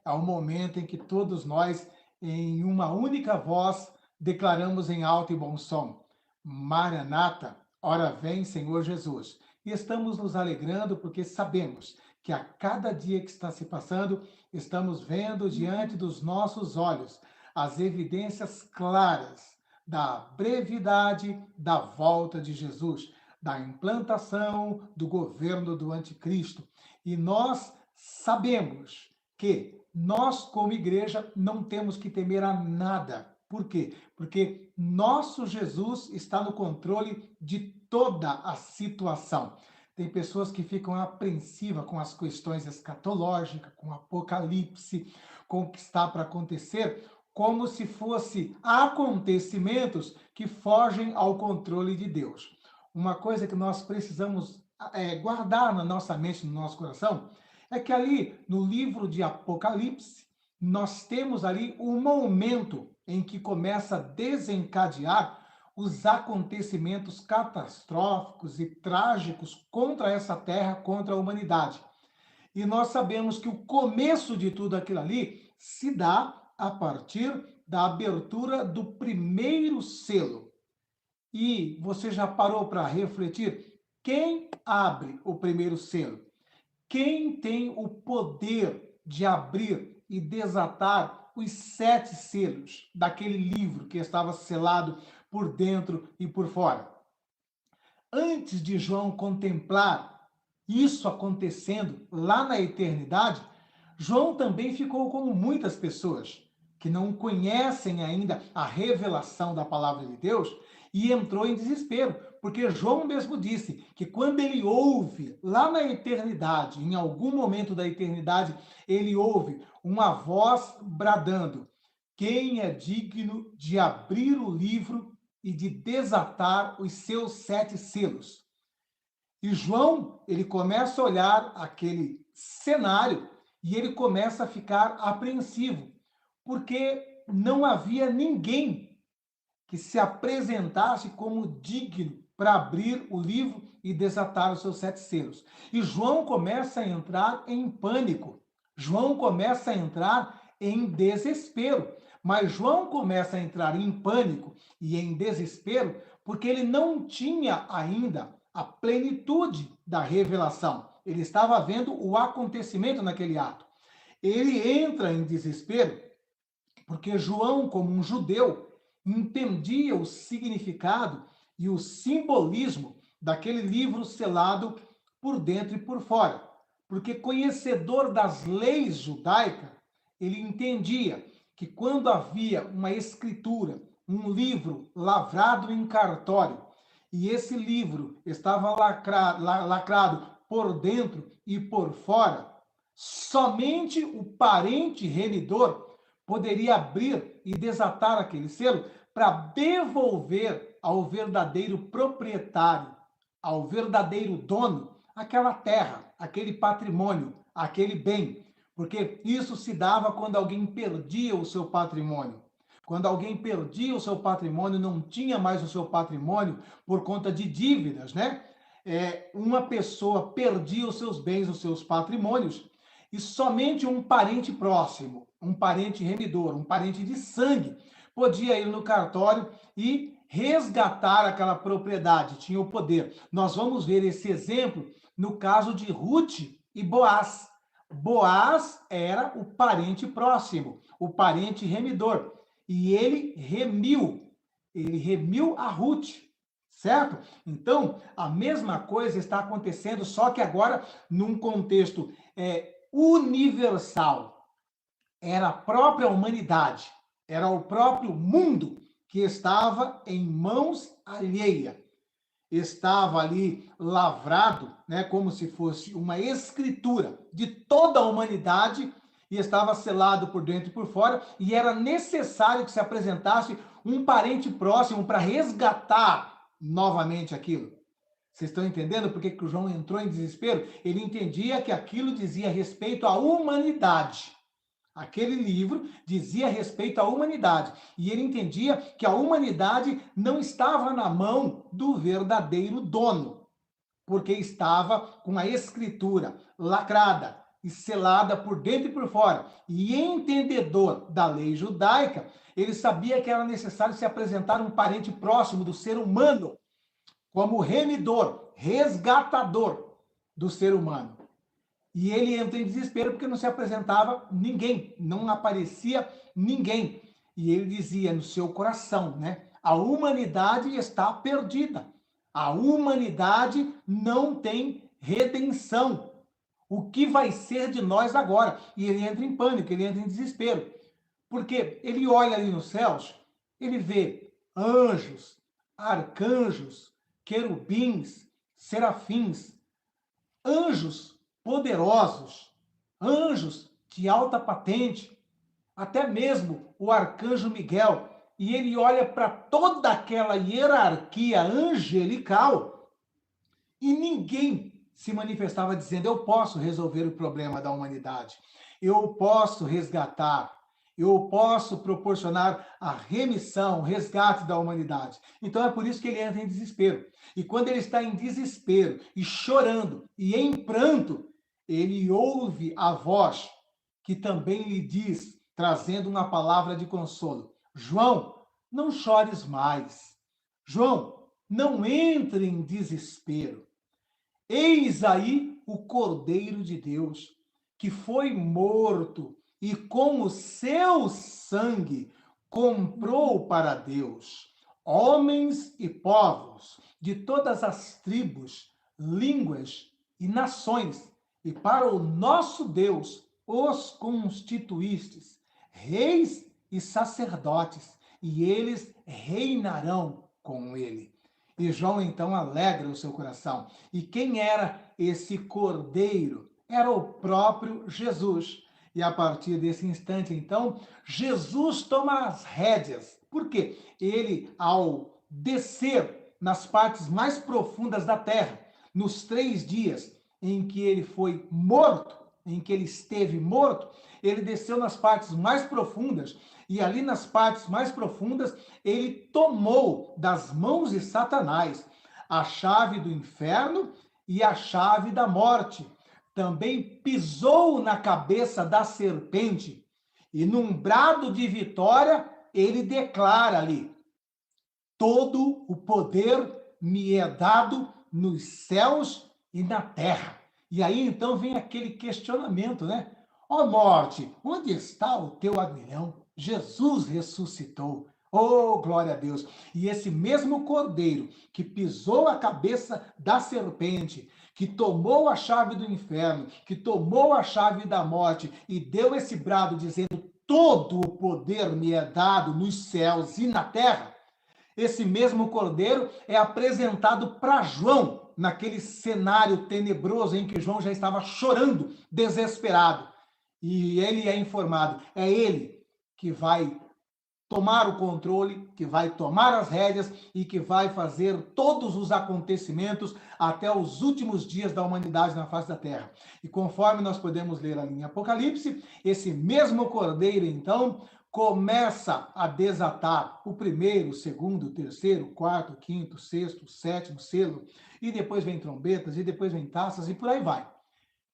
É o momento em que todos nós, em uma única voz, declaramos em alto e bom som: Maranata, ora vem, Senhor Jesus. E estamos nos alegrando porque sabemos que a cada dia que está se passando, estamos vendo diante dos nossos olhos as evidências claras da brevidade da volta de Jesus, da implantação do governo do anticristo. E nós sabemos que nós, como igreja, não temos que temer a nada. Por quê? Porque nosso Jesus está no controle de toda a situação. Tem pessoas que ficam apreensivas com as questões escatológicas, com o Apocalipse, com o que está para acontecer, como se fossem acontecimentos que fogem ao controle de Deus. Uma coisa que nós precisamos guardar na nossa mente, no nosso coração, é que ali no livro de Apocalipse, nós temos ali um momento em que começa a desencadear os acontecimentos catastróficos e trágicos contra essa terra, contra a humanidade. E nós sabemos que o começo de tudo aquilo ali se dá a partir da abertura do primeiro selo. E você já parou para refletir? Quem abre o primeiro selo? Quem tem o poder de abrir e desatar os 7 selos daquele livro que estava selado por dentro e por fora? Antes de João contemplar isso acontecendo lá na eternidade, João também ficou como muitas pessoas que não conhecem ainda a revelação da palavra de Deus e entrou em desespero, porque João mesmo disse que quando ele ouve lá na eternidade, em algum momento da eternidade, ele ouve uma voz bradando: quem é digno de abrir o livro e de desatar os seus 7 selos? E João, ele começa a olhar aquele cenário e ele começa a ficar apreensivo, porque não havia ninguém que se apresentasse como digno para abrir o livro e desatar os seus 7 selos. E João começa a entrar em pânico. João começa a entrar em desespero. Mas João começa a entrar em pânico e em desespero porque ele não tinha ainda a plenitude da revelação. Ele estava vendo o acontecimento naquele ato. Ele entra em desespero porque João, como um judeu, entendia o significado e o simbolismo daquele livro selado por dentro e por fora. Porque conhecedor das leis judaicas, ele entendia que quando havia uma escritura, um livro lavrado em cartório, e esse livro estava lacrado por dentro e por fora, somente o parente remidor poderia abrir e desatar aquele selo para devolver ao verdadeiro proprietário, ao verdadeiro dono, aquela terra, aquele patrimônio, aquele bem. Porque isso se dava quando alguém perdia o seu patrimônio. Quando alguém perdia o seu patrimônio, não tinha mais o seu patrimônio por conta de dívidas, né? Uma pessoa perdia os seus bens, os seus patrimônios, e somente um parente próximo, um parente remidor, um parente de sangue, podia ir no cartório e resgatar aquela propriedade, tinha o poder. Nós vamos ver esse exemplo no caso de Ruth e Boaz. Boaz era o parente próximo, o parente remidor, e ele remiu a Ruth, certo? Então, a mesma coisa está acontecendo, só que agora num contexto universal. Era a própria humanidade, era o próprio mundo que estava em mãos alheias. Estava ali lavrado, né, como se fosse uma escritura de toda a humanidade e estava selado por dentro e por fora, e era necessário que se apresentasse um parente próximo para resgatar novamente aquilo. Vocês estão entendendo por que o João entrou em desespero? Ele entendia que aquilo dizia respeito à humanidade. Aquele livro dizia respeito à humanidade. E ele entendia que a humanidade não estava na mão do verdadeiro dono, porque estava com a escritura lacrada, e selada por dentro e por fora, e entendedor da lei judaica, ele sabia que era necessário se apresentar um parente próximo do ser humano, como remidor, resgatador do ser humano. E ele entra em desespero porque não se apresentava ninguém, não aparecia ninguém. E ele dizia no seu coração, né? A humanidade está perdida. A humanidade não tem redenção. O que vai ser de nós agora? E ele entra em pânico, ele entra em desespero. Porque ele olha ali nos céus, ele vê anjos, arcanjos, querubins, serafins, anjos poderosos, anjos de alta patente, até mesmo o arcanjo Miguel. E ele olha para toda aquela hierarquia angelical e ninguém se manifestava dizendo: eu posso resolver o problema da humanidade, eu posso resgatar, eu posso proporcionar a remissão, o resgate da humanidade. Então é por isso que ele entra em desespero. E quando ele está em desespero e chorando e em pranto, ele ouve a voz que também lhe diz, trazendo uma palavra de consolo: João, não chores mais. João, não entre em desespero. Eis aí o Cordeiro de Deus, que foi morto e com o seu sangue comprou para Deus homens e povos de todas as tribos, línguas e nações, e para o nosso Deus os constituístes, reis e sacerdotes, e eles reinarão com ele. E João então alegra o seu coração. E quem era esse cordeiro? Era o próprio Jesus. E a partir desse instante, então, Jesus toma as rédeas. Por quê? Ele, ao descer nas partes mais profundas da terra, nos 3 dias em que ele foi morto, em que ele esteve morto, ele desceu nas partes mais profundas, e ali nas partes mais profundas, ele tomou das mãos de Satanás a chave do inferno e a chave da morte. Também pisou na cabeça da serpente, e num brado de vitória, ele declara ali: todo o poder me é dado nos céus e na terra. E aí então vem aquele questionamento, né? Ó morte, onde está o teu aguilhão? Jesus ressuscitou. Oh, glória a Deus! E esse mesmo cordeiro que pisou a cabeça da serpente, que tomou a chave do inferno, que tomou a chave da morte e deu esse brado dizendo: todo o poder me é dado nos céus e na terra. Esse mesmo cordeiro é apresentado para João naquele cenário tenebroso em que João já estava chorando, desesperado. E ele é informado, é ele que vai tomar o controle, que vai tomar as rédeas e que vai fazer todos os acontecimentos até os últimos dias da humanidade na face da terra. E conforme nós podemos ler ali em Apocalipse, esse mesmo cordeiro, então, começa a desatar o primeiro, o segundo, o terceiro, o quarto, o quinto, o sexto, o sétimo selo, e depois vem trombetas, e depois vem taças, e por aí vai.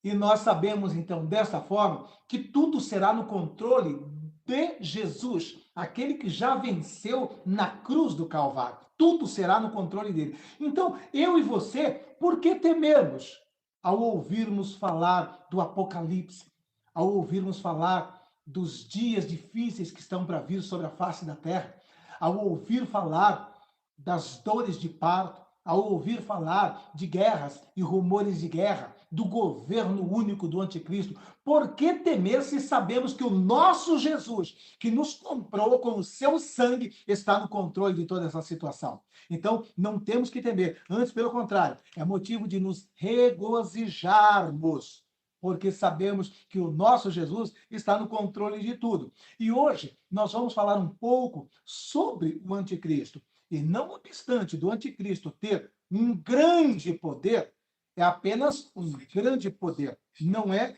E nós sabemos, então, dessa forma, que tudo será no controle de Jesus, aquele que já venceu na cruz do Calvário. Tudo será no controle dele. Então, eu e você, por que temermos ao ouvirmos falar do Apocalipse, ao ouvirmos falar dos dias difíceis que estão para vir sobre a face da terra, ao ouvir falar das dores de parto, ao ouvir falar de guerras e rumores de guerra, do governo único do anticristo? Por que temer se sabemos que o nosso Jesus, que nos comprou com o seu sangue, está no controle de toda essa situação? Então, não temos que temer, antes, pelo contrário, é motivo de nos regozijarmos, porque sabemos que o nosso Jesus está no controle de tudo. E hoje nós vamos falar um pouco sobre o anticristo. E não obstante do anticristo ter um grande poder, é apenas um grande poder, não é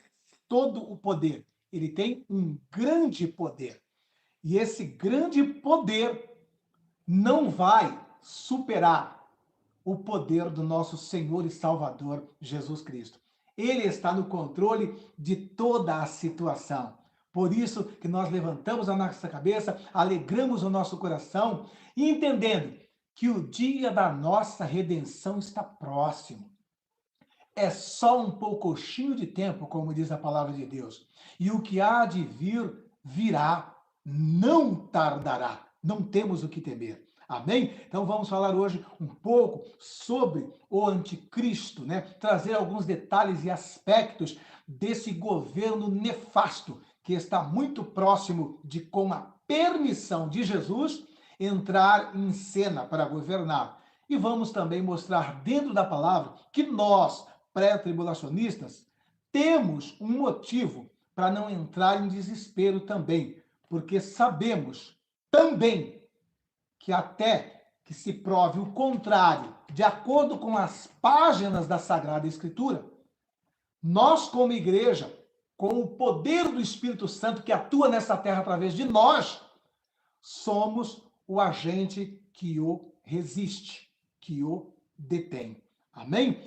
todo o poder. Ele tem um grande poder. E esse grande poder não vai superar o poder do nosso Senhor e Salvador Jesus Cristo. Ele está no controle de toda a situação. Por isso que nós levantamos a nossa cabeça, alegramos o nosso coração, e entendendo que o dia da nossa redenção está próximo. É só um poucochinho de tempo, como diz a palavra de Deus. E o que há de vir, virá, não tardará. Não temos o que temer. Amém? Então vamos falar hoje um pouco sobre o anticristo, né? Trazer alguns detalhes e aspectos desse governo nefasto que está muito próximo de, com a permissão de Jesus, entrar em cena para governar. E vamos também mostrar dentro da palavra que nós, pré-tribulacionistas, temos um motivo para não entrar em desespero também, porque sabemos também que até que se prove o contrário, de acordo com as páginas da Sagrada Escritura, nós como igreja, com o poder do Espírito Santo que atua nessa terra através de nós, somos o agente que o resiste, que o detém. Amém?